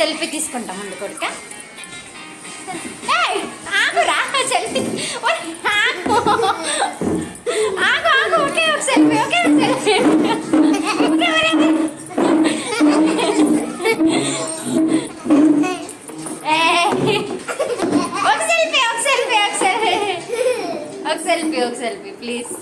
Selfie తీసుకుంటాం ముందు కొడుక. ఆగురా సెల్ఫీ. ఆగు ఆగు ఆగు. ఓకే ఒక సెల్ఫీ. ఓకే ఒక సెల్ఫీ. ఒక సెల్ఫీ ఒక సెల్ఫీ ఒక సెల్ఫీ ఒక సెల్ఫీ ఒక సెల్ఫీ ప్లీజ్.